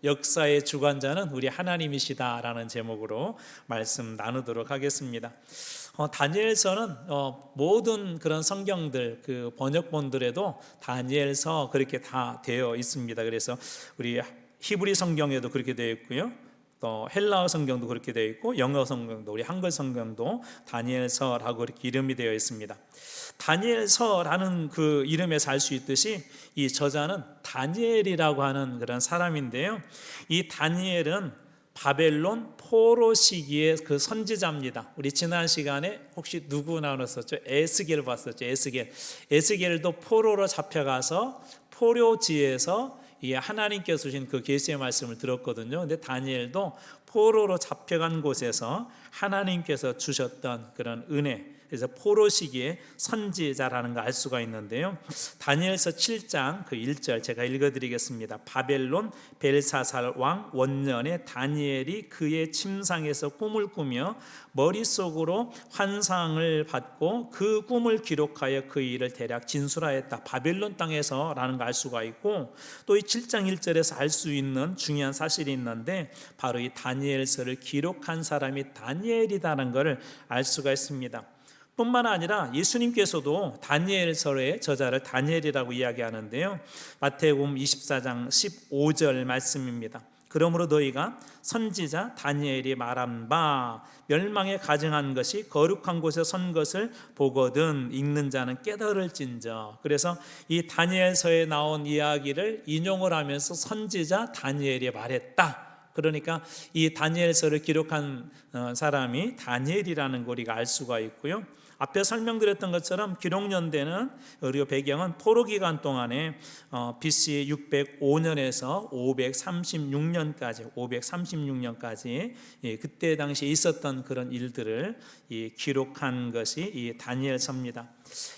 역사의 주관자는 우리 하나님이시다라는 제목으로 말씀 나누도록 하겠습니다. 다니엘서는 모든 그런 성경들 그 번역본들에도 다니엘서 그렇게 다 되어 있습니다. 그래서 우리 히브리 성경에도 그렇게 되어 있고요. 또 헬라어 성경도 그렇게 되어 있고 영어 성경도 우리 한글 성경도 다니엘서라고 이렇게 이름이 되어 있습니다. 다니엘서라는 그 이름에서 알 수 있듯이 이 저자는 다니엘이라고 하는 그런 사람인데요. 이 다니엘은 바벨론 포로 시기의 그 선지자입니다. 우리 지난 시간에 혹시 누구 나눴었죠? 에스겔 봤었죠. 에스겔도 포로로 잡혀가서 포로지에서 하나님께서 주신 그 계시의 말씀을 들었거든요. 근데 다니엘도 포로로 잡혀간 곳에서 하나님께서 주셨던 그런 은혜, 그래서 포로 시기에 선지자라는 걸 알 수가 있는데요. 다니엘서 7장 그 1절 제가 읽어드리겠습니다. 바벨론 벨사살 왕 원년에 다니엘이 그의 침상에서 꿈을 꾸며 머릿속으로 환상을 받고 그 꿈을 기록하여 그 일을 대략 진술하였다. 바벨론 땅에서라는 걸 알 수가 있고, 또 이 7장 1절에서 알 수 있는 중요한 사실이 있는데 바로 이 다니엘서를 기록한 사람이 다니엘이라는 것을 알 수가 있습니다. 뿐만 아니라 예수님께서도 다니엘서의 저자를 다니엘이라고 이야기하는데요. 마태복음 24장 15절 말씀입니다. 그러므로 너희가 선지자 다니엘이 말한 바 멸망에 가증한 것이 거룩한 곳에 선 것을 보거든 읽는 자는 깨달을진저. 그래서 이 다니엘서에 나온 이야기를 인용을 하면서 선지자 다니엘이 말했다. 그러니까 이 다니엘서를 기록한 사람이 다니엘이라는 걸 우리가 알 수가 있고요. 앞에 설명드렸던 것처럼 기록 연대는 그리고 배경은 포로 기간 동안에 BC 605년에서 536년까지 그때 당시에 있었던 그런 일들을 기록한 것이 이 다니엘서입니다.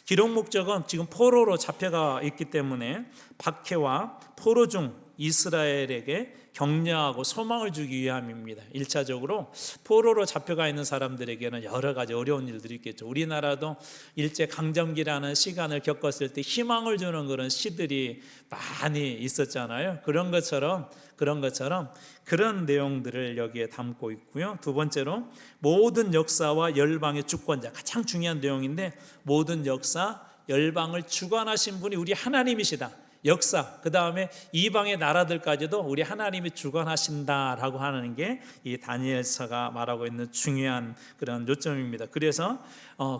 기록 목적은 지금 포로로 잡혀가 있기 때문에 박해와 포로 중 이스라엘에게 격려하고 소망을 주기 위함입니다. 1차적으로 포로로 잡혀가 있는 사람들에게는 여러 가지 어려운 일들이 있겠죠. 우리나라도 일제강점기라는 시간을 겪었을 때 희망을 주는 그런 시들이 많이 있었잖아요. 그런 것처럼 그런 내용들을 여기에 담고 있고요. 두 번째로 모든 역사와 열방의 주권자, 가장 중요한 내용인데 모든 역사, 열방을 주관하신 분이 우리 하나님이시다. 역사, 그 다음에 이방의 나라들까지도 우리 하나님이 주관하신다라고 하는 게 이 다니엘서가 말하고 있는 중요한 그런 요점입니다. 그래서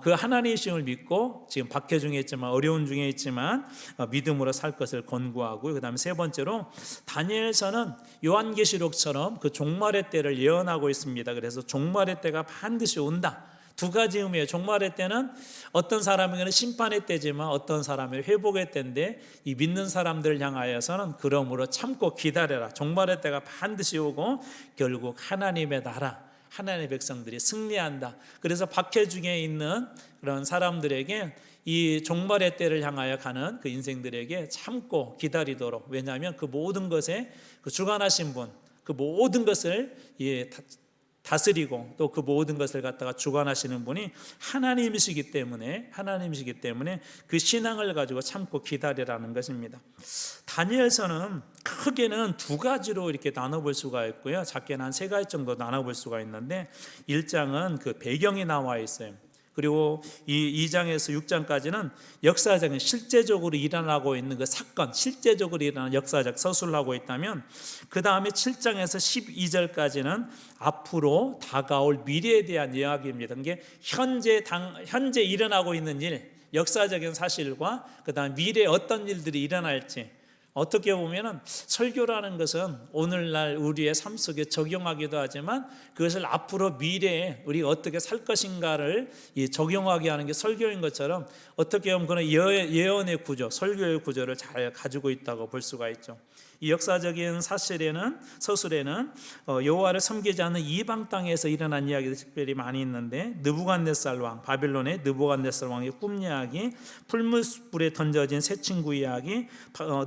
그 하나님이심을 믿고 지금 박해 중에 있지만 어려운 중에 있지만 믿음으로 살 것을 권고하고, 그 다음에 세 번째로 다니엘서는 요한계시록처럼 그 종말의 때를 예언하고 있습니다. 그래서 종말의 때가 반드시 온다. 두 가지 의미예요. 종말의 때는 어떤 사람에게는 심판의 때지만 어떤 사람의 회복의 때인데, 이 믿는 사람들을 향하여서는 그러므로 참고 기다려라. 종말의 때가 반드시 오고 결국 하나님의 나라, 하나님의 백성들이 승리한다. 그래서 박해 중에 있는 그런 사람들에게 이 종말의 때를 향하여 가는 그 인생들에게 참고 기다리도록, 왜냐하면 그 모든 것에 그 주관하신 분, 그 모든 것을 다스리고 또 그 모든 것을 갖다가 주관하시는 분이 하나님이시기 때문에 그 신앙을 가지고 참고 기다리라는 것입니다. 다니엘서는 크게는 두 가지로 이렇게 나눠볼 수가 있고요. 작게는 한 세 가지 정도 나눠볼 수가 있는데, 1장은 그 배경이 나와 있어요. 그리고 이 2장에서 6장까지는 역사적인 실제적으로 일어나고 있는 그 사건, 실제적으로 일어나는 역사적 서술을 하고 있다면, 그 다음에 7장에서 12절까지는 앞으로 다가올 미래에 대한 이야기입니다. 이게 현재 일어나고 있는 일, 역사적인 사실과 그 다음 미래에 어떤 일들이 일어날지, 어떻게 보면 설교라는 것은 오늘날 우리의 삶 속에 적용하기도 하지만 그것을 앞으로 미래에 우리가 어떻게 살 것인가를 적용하게 하는 게 설교인 것처럼 어떻게 보면 그런 예언의 구조, 설교의 구조를 잘 가지고 있다고 볼 수가 있죠. 이 역사적인 서술에는 여호와를 섬기지 않는 이방 땅에서 일어난 이야기들이 특별히 많이 있는데, 느부갓네살 왕, 바빌론의 느부갓네살 왕의 꿈 이야기, 풀무불에 던져진 새 친구 이야기,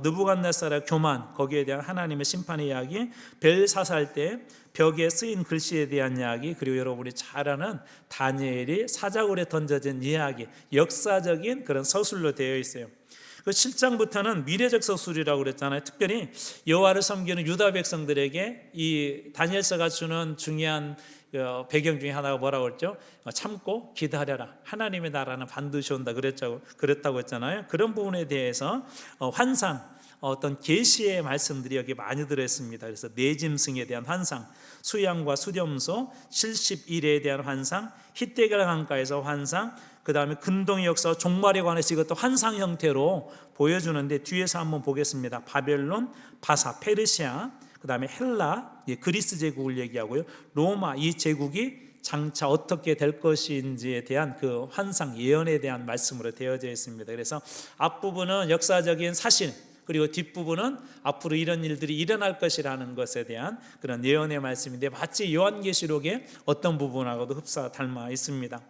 느부갓네살의 교만, 거기에 대한 하나님의 심판의 이야기, 벨사살 때 벽에 쓰인 글씨에 대한 이야기, 그리고 여러분이 잘 아는 다니엘이 사자굴에 던져진 이야기, 역사적인 그런 서술로 되어 있어요. 그 7장부터는 미래적 서술이라고 그랬잖아요. 특별히 여호와를 섬기는 유다 백성들에게 이 다니엘서가 주는 중요한 배경 중에 하나가 뭐라고 그랬죠? 참고 기다려라. 하나님의 나라는 반드시 온다 그랬다고 했잖아요. 그런 부분에 대해서 환상, 어떤 계시의 말씀들이 여기 많이 들어있습니다. 그래서 내짐승에 대한 환상, 수양과 수렴소, 70일에 대한 환상, 히데겔 강가에서 환상, 그 다음에 근동의 역사와 종말에 관해서 이것도 환상 형태로 보여주는데 뒤에서 한번 보겠습니다. 바벨론, 바사, 페르시아, 그 다음에 헬라, 그리스 제국을 얘기하고요. 로마, 이 제국이 장차 어떻게 될 것인지에 대한 그 환상 예언에 대한 말씀으로 되어져 있습니다. 그래서 앞부분은 역사적인 사실, 그리고 뒷부분은 앞으로 이런 일들이 일어날 것이라는 것에 대한 그런 예언의 말씀인데 마치 요한계시록의 어떤 부분하고도 흡사 닮아 있습니다.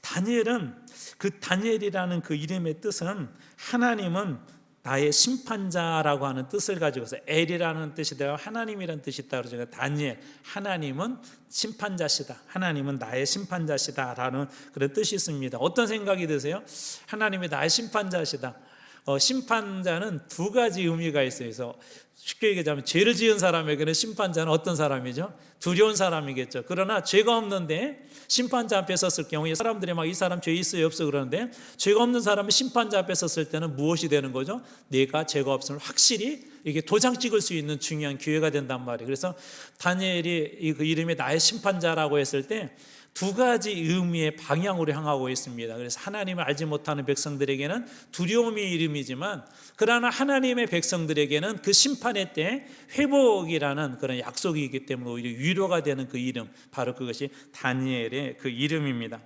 다니엘은 그 다니엘이라는 그 이름의 뜻은 하나님은 나의 심판자라고 하는 뜻을 가지고서 엘이라는 뜻이 되고 하나님이라는 뜻이 있다고 그러죠. 다니엘, 하나님은 심판자시다. 하나님은 나의 심판자시다라는 그런 뜻이 있습니다. 어떤 생각이 드세요? 하나님이 나의 심판자시다. 심판자는 두 가지 의미가 있어요. 그래서 쉽게 얘기하자면 죄를 지은 사람에게는 심판자는 어떤 사람이죠? 두려운 사람이겠죠. 그러나 죄가 없는데 심판자 앞에 섰을 경우에 사람들이 막 이 사람 죄 있어요 없어 그러는데 죄가 없는 사람이 심판자 앞에 섰을 때는 무엇이 되는 거죠? 내가 죄가 없음을 확실히 이게 도장 찍을 수 있는 중요한 기회가 된단 말이에요. 그래서 다니엘이 그 이름이 나의 심판자라고 했을 때 두 가지 의미의 방향으로 향하고 있습니다. 그래서 하나님을 알지 못하는 백성들에게는 두려움의 이름이지만 그러나 하나님의 백성들에게는 그 심판의 때 회복이라는 그런 약속이기 때문에 오히려 위로가 되는 그 이름, 바로 그것이 다니엘의 그 이름입니다.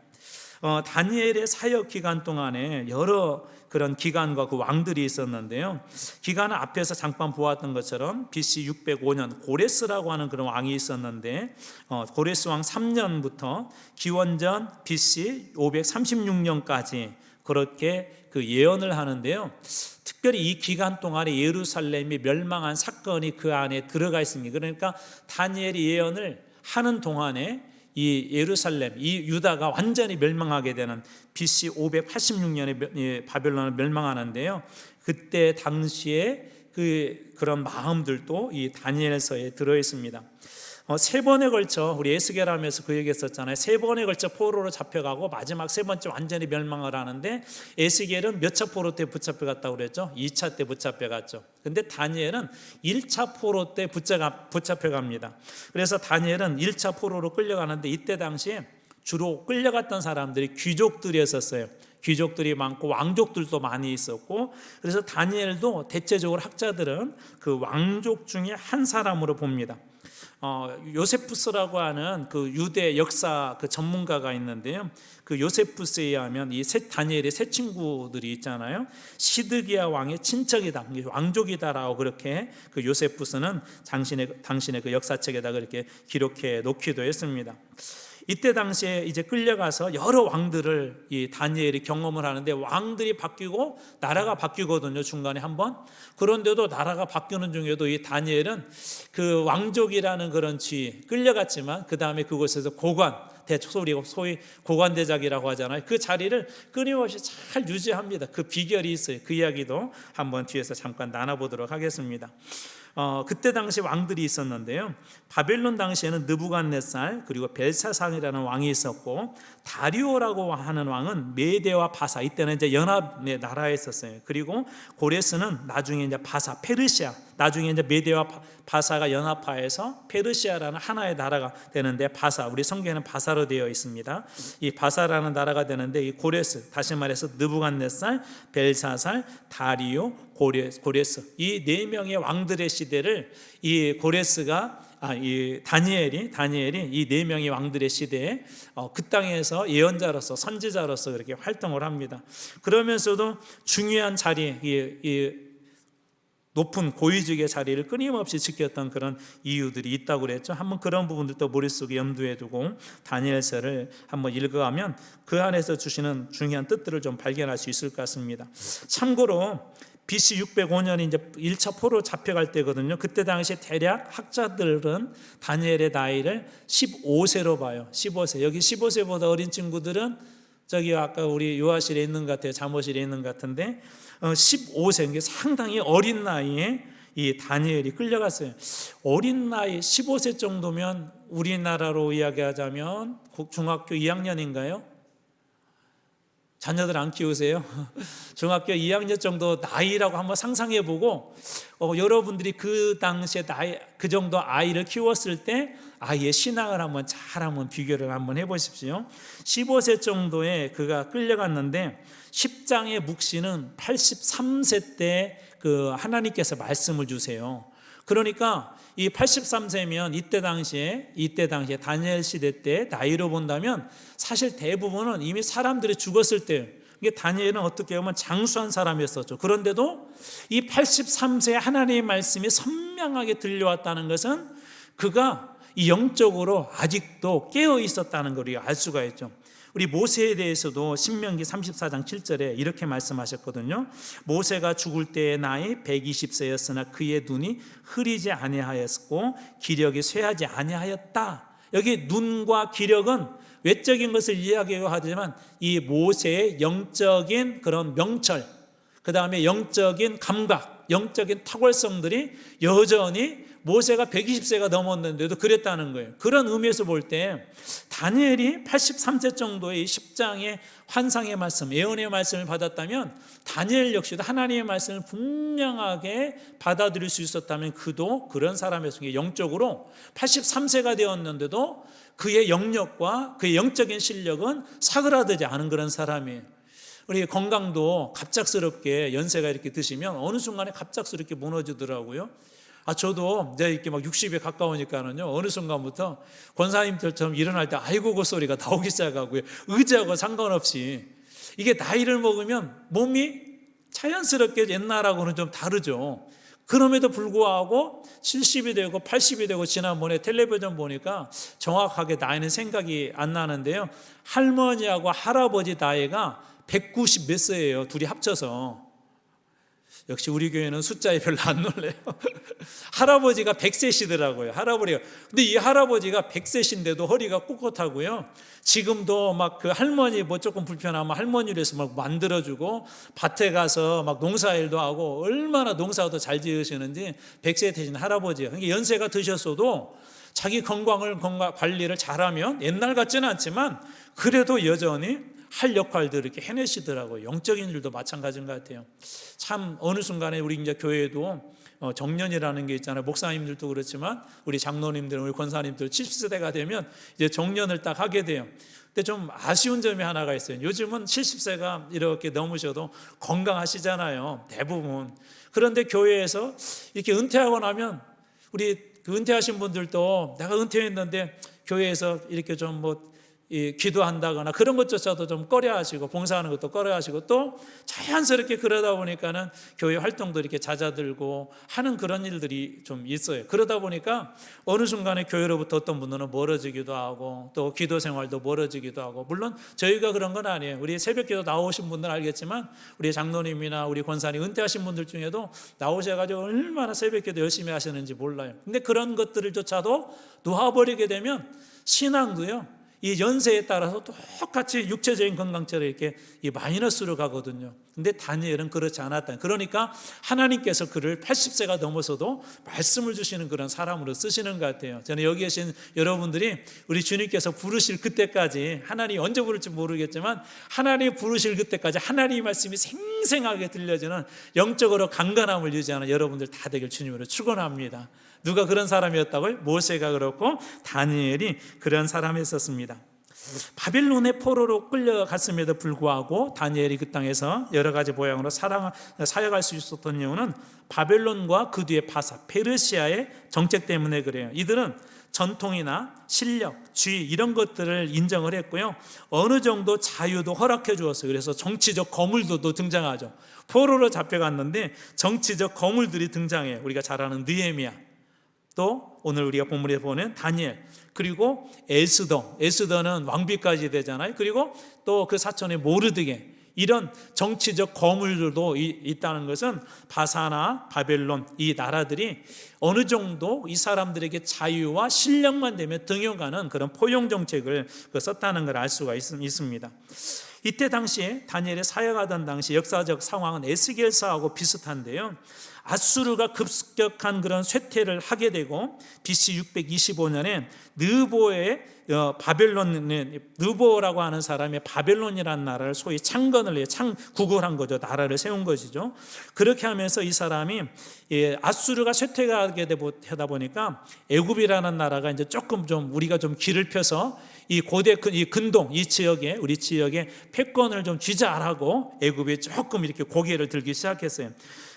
다니엘의 사역 기간 동안에 여러 그런 기간과 그 왕들이 있었는데요. 기간은 앞에서 잠깐 보았던 것처럼 BC 605년 고레스라고 하는 그런 왕이 있었는데 고레스 왕 3년부터 기원전 BC 536년까지 그렇게 그 예언을 하는데요. 특별히 이 기간 동안에 예루살렘이 멸망한 사건이 그 안에 들어가 있습니다. 그러니까 다니엘이 예언을 하는 동안에 이 예루살렘, 이 유다가 완전히 멸망하게 되는 BC 586년에 바벨론을 멸망하는데요. 그때 당시에 그런 마음들도 이 다니엘서에 들어 있습니다. 세 번에 걸쳐 우리 에스겔하면서 그 얘기했었잖아요. 세 번에 걸쳐 포로로 잡혀가고 마지막 세 번째 완전히 멸망을 하는데 에스겔은 몇 차 포로 때 붙잡혀갔다고 그랬죠? 2차 때 붙잡혀갔죠. 근데 다니엘은 1차 포로 때 붙잡혀갑니다. 그래서 다니엘은 1차 포로로 끌려가는데 이때 당시에 주로 끌려갔던 사람들이 귀족들이었었어요. 귀족들이 많고 왕족들도 많이 있었고 그래서 다니엘도 대체적으로 학자들은 그 왕족 중에 한 사람으로 봅니다. 요세푸스라고 하는 그 유대 역사 그 전문가가 있는데요. 그 요세푸스에 의하면 이 다니엘의 세 친구들이 있잖아요. 시드기야 왕의 친척이다, 왕족이다라고 그렇게 그 요세푸스는 당신의 그 역사책에다 그렇게 기록해 놓기도 했습니다. 이때 당시에 이제 끌려가서 여러 왕들을 이 다니엘이 경험을 하는데 왕들이 바뀌고 나라가 바뀌거든요. 중간에 한번. 그런데도 나라가 바뀌는 중에도 이 다니엘은 그 왕족이라는 그런 지위 끌려갔지만 그 다음에 그곳에서 소위 고관대작이라고 하잖아요. 그 자리를 끊임없이 잘 유지합니다. 그 비결이 있어요. 그 이야기도 한번 뒤에서 잠깐 나눠보도록 하겠습니다. 그때 당시 왕들이 있었는데요. 바벨론 당시에는 느부갓네살 그리고 벨사산이라는 왕이 있었고 다리오라고 하는 왕은 메대와 바사, 이때는 이제 연합의 나라에 있었어요. 그리고 고레스는 나중에 이제 바사, 페르시아, 나중에 이제 메대와 바사가 연합하여서 페르시아라는 하나의 나라가 되는데 바사, 우리 성경에는 바사로 되어 있습니다. 이 바사라는 나라가 되는데 이 고레스, 다시 말해서 느부갓네살, 벨사살, 다리오, 고레스 이 네 명의 왕들의 시대를 이 고레스가 이 다니엘이 이 네 명의 왕들의 시대에 그 땅에서 예언자로서 선지자로서 그렇게 활동을 합니다. 그러면서도 중요한 자리, 이 높은 고위직의 자리를 끊임없이 지켰던 그런 이유들이 있다고 그랬죠. 한번 그런 부분들도 머릿속에 염두에 두고 다니엘서를 한번 읽어가면 그 안에서 주시는 중요한 뜻들을 좀 발견할 수 있을 것 같습니다. 참고로 BC 605년이 이제 1차 포로 잡혀갈 때거든요. 그때 당시 대략 학자들은 다니엘의 나이를 15세로 봐요. 15세. 여기 15세보다 어린 친구들은 저기 아까 우리 요아실에 있는 것 같아요. 잠옷실에 있는 것 같은데 15세, 상당히 어린 나이에 이 다니엘이 끌려갔어요. 어린 나이 15세 정도면 우리나라로 이야기하자면 중학교 2학년인가요? 자녀들 안 키우세요? 중학교 2학년 정도 나이라고 한번 상상해보고 여러분들이 그 당시에 나이, 그 정도 아이를 키웠을 때 아이의 신앙을 한번 비교를 한번 해보십시오. 15세 정도에 그가 끌려갔는데 10장의 묵시는 83세 때 그 하나님께서 말씀을 주세요. 그러니까 이 83세면 이때 당시에 다니엘 시대 때 나이로 본다면 사실 대부분은 이미 사람들이 죽었을 때, 이게 다니엘은 어떻게 보면 장수한 사람이었었죠. 그런데도 이 83세에 하나님의 말씀이 선명하게 들려왔다는 것은 그가 이 영적으로 아직도 깨어 있었다는 걸 알 수가 있죠. 우리 모세에 대해서도 신명기 34장 7절에 이렇게 말씀하셨거든요. 모세가 죽을 때의 나이 120세였으나 그의 눈이 흐리지 아니하였고 기력이 쇠하지 아니하였다. 여기 눈과 기력은 외적인 것을 이야기하지만 이 모세의 영적인 그런 명철, 그 다음에 영적인 감각, 영적인 탁월성들이 여전히 모세가 120세가 넘었는데도 그랬다는 거예요. 그런 의미에서 볼 때 다니엘이 83세 정도의 10장의 환상의 말씀, 예언의 말씀을 받았다면 다니엘 역시도 하나님의 말씀을 분명하게 받아들일 수 있었다면 그도 그런 사람이었으니 영적으로 83세가 되었는데도 그의 영역과 그의 영적인 실력은 사그라들지 않은 그런 사람이에요. 우리 건강도 갑작스럽게 연세가 이렇게 드시면 어느 순간에 갑작스럽게 무너지더라고요. 저도 이제 이렇게 막 60에 가까우니까는요, 어느 순간부터 권사님들처럼 일어날 때 아이고 그 소리가 나오기 시작하고요. 의지하고 상관없이 이게 나이를 먹으면 몸이 자연스럽게 옛날하고는 좀 다르죠. 그럼에도 불구하고 70이 되고 80이 되고 지난번에 텔레비전 보니까 정확하게 나이는 생각이 안 나는데요. 할머니하고 할아버지 나이가 190 몇 세예요. 둘이 합쳐서. 역시 우리 교회는 숫자에 별로 안 놀래요. 할아버지가 100세시더라고요. 할아버지가. 근데 이 할아버지가 100세신데도 허리가 꼿꼿하고요. 지금도 막 그 할머니 뭐 조금 불편하면 할머니로 해서 막 만들어주고 밭에 가서 막 농사일도 하고 얼마나 농사도 잘 지으시는지 100세 되신 할아버지예요. 그러니까 연세가 드셨어도 자기 건강 관리를 잘하면 옛날 같지는 않지만 그래도 여전히 할 역할들을 이렇게 해내시더라고요. 영적인 일도 마찬가지인 것 같아요. 참 어느 순간에 우리 이제 교회도 정년이라는 게 있잖아요. 목사님들도 그렇지만 우리 장로님들, 우리 권사님들 70세대가 되면 이제 정년을 딱 하게 돼요. 근데 좀 아쉬운 점이 하나가 있어요. 요즘은 70세가 이렇게 넘으셔도 건강하시잖아요. 대부분. 그런데 교회에서 이렇게 은퇴하고 나면 우리 그 은퇴하신 분들도 내가 은퇴했는데 교회에서 이렇게 좀 기도한다거나 그런 것조차도 좀 꺼려하시고 봉사하는 것도 꺼려하시고 또 자연스럽게 그러다 보니까는 교회 활동도 이렇게 잦아들고 하는 그런 일들이 좀 있어요. 그러다 보니까 어느 순간에 교회로부터 어떤 분들은 멀어지기도 하고 또 기도 생활도 멀어지기도 하고, 물론 저희가 그런 건 아니에요. 우리 새벽기도 나오신 분들 알겠지만 우리 장로님이나 우리 권사님 은퇴하신 분들 중에도 나오셔가지고 얼마나 새벽기도 열심히 하시는지 몰라요. 근데 그런 것들조차도 놓아버리게 되면 신앙도요, 이 연세에 따라서 똑같이 육체적인 건강처럼 이렇게 마이너스로 가거든요. 근데 다니엘은 그렇지 않았다. 그러니까 하나님께서 그를 80세가 넘어서도 말씀을 주시는 그런 사람으로 쓰시는 것 같아요. 저는 여기 계신 여러분들이 우리 주님께서 부르실 그때까지, 하나님이 언제 부를지 모르겠지만 하나님이 부르실 그때까지 하나님의 말씀이 생생하게 들려지는 영적으로 강건함을 유지하는 여러분들 다 되길 주님으로 축원합니다. 누가 그런 사람이었다고요? 모세가 그렇고 다니엘이 그런 사람이었습니다. 바빌론의 포로로 끌려갔음에도 불구하고 다니엘이 그 땅에서 여러 가지 모양으로 사역할 수 있었던 이유는 바벨론과 그 뒤에 바사, 페르시아의 정책 때문에 그래요. 이들은 전통이나 실력, 지위 이런 것들을 인정을 했고요. 어느 정도 자유도 허락해 주었어요. 그래서 정치적 거물도 등장하죠. 포로로 잡혀갔는데 정치적 거물들이 등장해요. 우리가 잘 아는 느헤미야, 또 오늘 우리가 본문에 보는 다니엘, 그리고 에스더는 왕비까지 되잖아요. 그리고 또 그 사촌의 모르드게, 이런 정치적 거물들도 있다는 것은 바사나 바벨론 이 나라들이 어느 정도 이 사람들에게 자유와 실력만 되면 등용하는 그런 포용 정책을 썼다는 걸 알 수가 있습니다. 이때 당시에 다니엘이 사역하던 당시 역사적 상황은 에스겔서하고 비슷한데요. 아수르가 급격한 그런 쇠퇴를 하게 되고 BC 625년에 느보의 느보라고 하는 사람이 바벨론이라는 나라를 소위 창건을 해요. 구걸한 거죠. 나라를 세운 것이죠. 그렇게 하면서 이 사람이 아수르가 쇠퇴하게 되다 보니까 애굽이라는 나라가 이제 조금 좀 우리가 좀 길을 펴서 이 고대 이 근동 이 지역에 우리 지역에 패권을 좀 쥐자라고 애굽이 조금 이렇게 고개를 들기 시작했어요.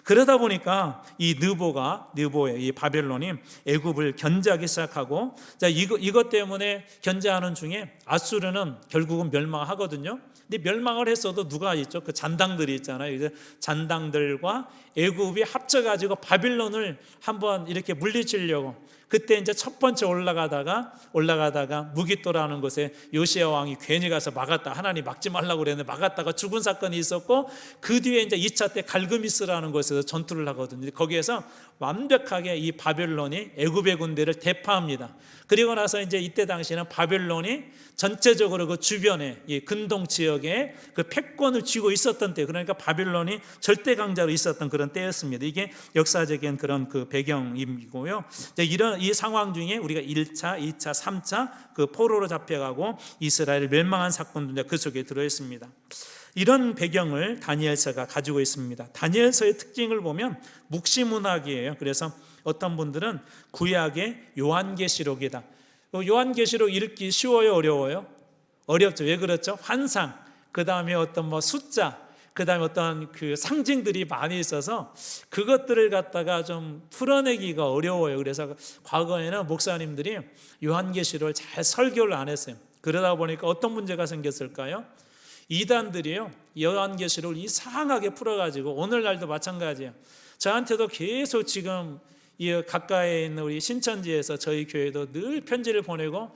그러다 보니까 이 느보의 이 바벨론이 애굽을 견제하기 시작하고, 자 이것 때문에 견제하는 중에 아수르는 결국은 멸망하거든요. 근데 멸망을 했어도 누가 있죠? 그 잔당들이 있잖아요. 이제 잔당들과 애굽이 합쳐가지고 바빌론을 한번 이렇게 물리치려고, 그때 이제 첫 번째 올라가다가 무깃도라는 곳에 요시야 왕이 괜히 가서 막았다. 하나님 막지 말라고 그랬는데 막았다가 죽은 사건이 있었고, 그 뒤에 이제 2차 때 갈그미스라는 곳에서 전투를 하거든요. 거기에서 완벽하게 이 바벨론이 애굽의 군대를 대파합니다. 그리고 나서 이제 이때 당시에는 바벨론이 전체적으로 그 주변에 이 근동 지역에 그 패권을 쥐고 있었던 때, 그러니까 바벨론이 절대 강자로 있었던 그런 때였습니다. 이게 역사적인 그런 그 배경이고요. 이런 이 상황 중에 우리가 1차, 2차, 3차 그 포로로 잡혀가고 이스라엘 멸망한 사건도 그 속에 들어 있습니다. 이런 배경을 다니엘서가 가지고 있습니다. 다니엘서의 특징을 보면 묵시문학이에요. 그래서 어떤 분들은 구약의 요한계시록이다. 요한계시록 읽기 쉬워요, 어려워요? 어렵죠. 왜 그렇죠? 환상, 그 다음에 어떤 뭐 숫자, 그 다음에 어떤 그 상징들이 많이 있어서 그것들을 갖다가 좀 풀어내기가 어려워요. 그래서 과거에는 목사님들이 요한계시록을 잘 설교를 안 했어요. 그러다 보니까 어떤 문제가 생겼을까요? 이단들이요, 요한계시록을 이상하게 풀어가지고, 오늘날도 마찬가지예요. 저한테도 계속 지금 이 가까이에 있는 우리 신천지에서 저희 교회도 늘 편지를 보내고,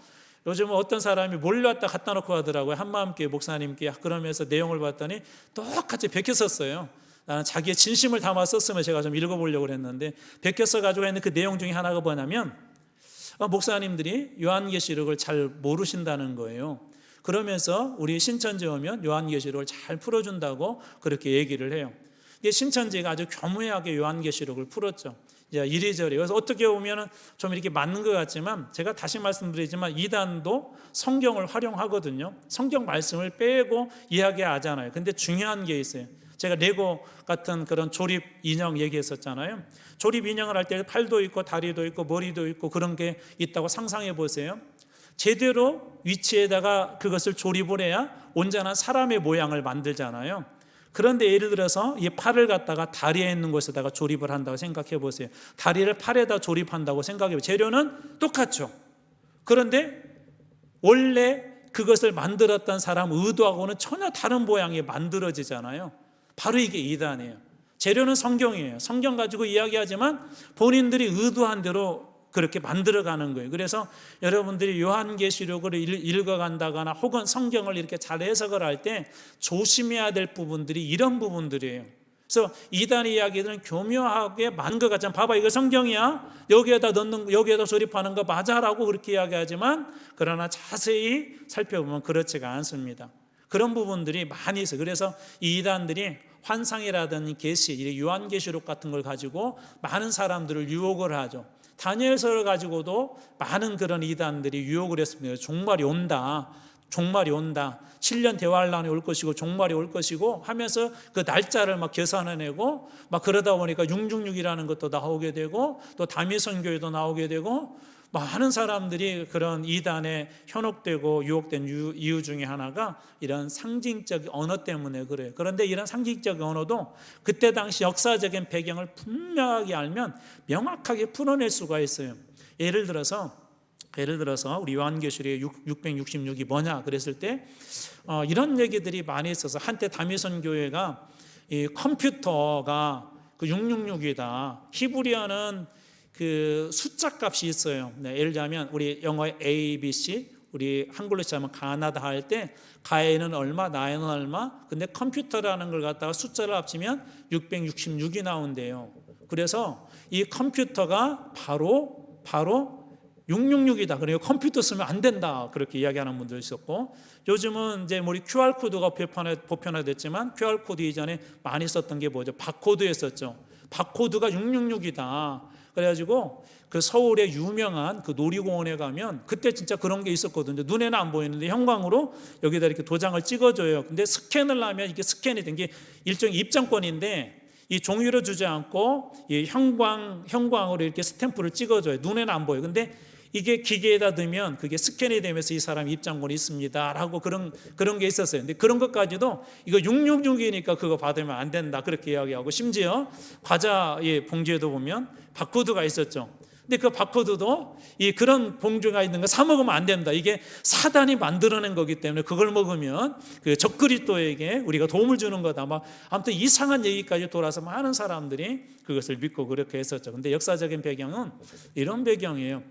요즘은 어떤 사람이 몰려왔다 갖다 놓고 하더라고요. 한마음교회 목사님께. 그러면서 내용을 봤더니 똑같이 베껴 썼어요. 나는 자기의 진심을 담아 썼으면 제가 좀 읽어보려고 했는데, 베껴 써가지고 있는 그 내용 중에 하나가 뭐냐면 목사님들이 요한계시록을 잘 모르신다는 거예요. 그러면서 우리 신천지 오면 요한계시록을 잘 풀어준다고 그렇게 얘기를 해요. 신천지가 아주 교묘하게 요한계시록을 풀었죠. 이리저리. 그래서 어떻게 보면 좀 이렇게 맞는 것 같지만, 제가 다시 말씀드리지만 이단도 성경을 활용하거든요. 성경 말씀을 빼고 이야기하잖아요. 근데 중요한 게 있어요. 제가 레고 같은 그런 조립 인형 얘기했었잖아요. 조립 인형을 할 때 팔도 있고 다리도 있고 머리도 있고 그런 게 있다고 상상해 보세요. 제대로 위치에다가 그것을 조립을 해야 온전한 사람의 모양을 만들잖아요. 그런데 예를 들어서 이 팔을 갖다가 다리에 있는 곳에다가 조립을 한다고 생각해 보세요. 다리를 팔에다 조립한다고 생각해 보세요. 재료는 똑같죠. 그런데 원래 그것을 만들었던 사람 의도하고는 전혀 다른 모양이 만들어지잖아요. 바로 이게 이단이에요. 재료는 성경이에요. 성경 가지고 이야기하지만 본인들이 의도한 대로 그렇게 만들어가는 거예요. 그래서 여러분들이 요한계시록을 읽어간다거나 혹은 성경을 이렇게 잘 해석을 할 때 조심해야 될 부분들이 이런 부분들이에요. 그래서 이단 이야기들은 교묘하게 많은 것 같지만, 봐봐 이거 성경이야, 여기에다 조립하는 거 맞아라고 그렇게 이야기하지만, 그러나 자세히 살펴보면 그렇지가 않습니다. 그런 부분들이 많이 있어요. 그래서 이 이단들이 환상이라든지 계시, 요한계시록 같은 걸 가지고 많은 사람들을 유혹을 하죠. 다니엘서를 가지고도 많은 그런 이단들이 유혹을 했습니다. 종말이 온다. 7년 대환란이 올 것이고 종말이 올 것이고 하면서 그 날짜를 막 계산해내고 막 그러다 보니까 666이라는 것도 나오게 되고, 또 다미선교회도 나오게 되고, 많은 사람들이 그런 이단에 현혹되고 유혹된 이유 중에 하나가 이런 상징적 언어 때문에 그래요. 그런데 이런 상징적 언어도 그때 당시 역사적인 배경을 분명하게 알면 명확하게 풀어낼 수가 있어요. 예를 들어서 우리 요한계시록의 666이 뭐냐 그랬을 때 이런 얘기들이 많이 있어서, 한때 다미선 교회가 이 컴퓨터가 그 666이다. 히브리어는 그 숫자 값이 있어요. 예를 들자면 우리 영어의 A, B, C, 우리 한글로 치면 가나다 할 때 가에는 얼마, 나에는 얼마. 근데 컴퓨터라는 걸 갖다가 숫자를 합치면 666이 나온대요. 그래서 이 컴퓨터가 바로 666이다. 그러니까 컴퓨터 쓰면 안 된다. 그렇게 이야기하는 분도 있었고, 요즘은 이제 우리 QR 코드가 보편화됐지만 QR 코드 이전에 많이 썼던 게 뭐죠? 바코드였었죠. 바코드가 666이다. 그래가지고 그 서울의 유명한 그 놀이공원에 가면 그때 진짜 그런 게 있었거든요. 눈에는 안 보이는데 형광으로 여기다 이렇게 도장을 찍어줘요. 근데 스캔을 하면 이게 스캔이 된 게 일종의 입장권인데, 이 종이로 주지 않고 이 형광으로 이렇게 스탬프를 찍어줘요. 눈에는 안 보여요. 근데 이게 기계에다 넣으면 그게 스캔이 되면서 이 사람 입장권이 있습니다라고 그런 게 있었어요. 근데 그런 것까지도 이거 666이니까 그거 받으면 안 된다 그렇게 이야기하고, 심지어 과자의 봉지에도 보면 바코드가 있었죠. 근데 그 바코드도 이 그런 봉지가 있는 거 사 먹으면 안 됩니다. 이게 사단이 만들어낸 거기 때문에 그걸 먹으면 그 적그리스도에게 우리가 도움을 주는 거다. 막 아무튼 이상한 얘기까지 돌아서 많은 사람들이 그것을 믿고 그렇게 했었죠. 근데 역사적인 배경은 이런 배경이에요.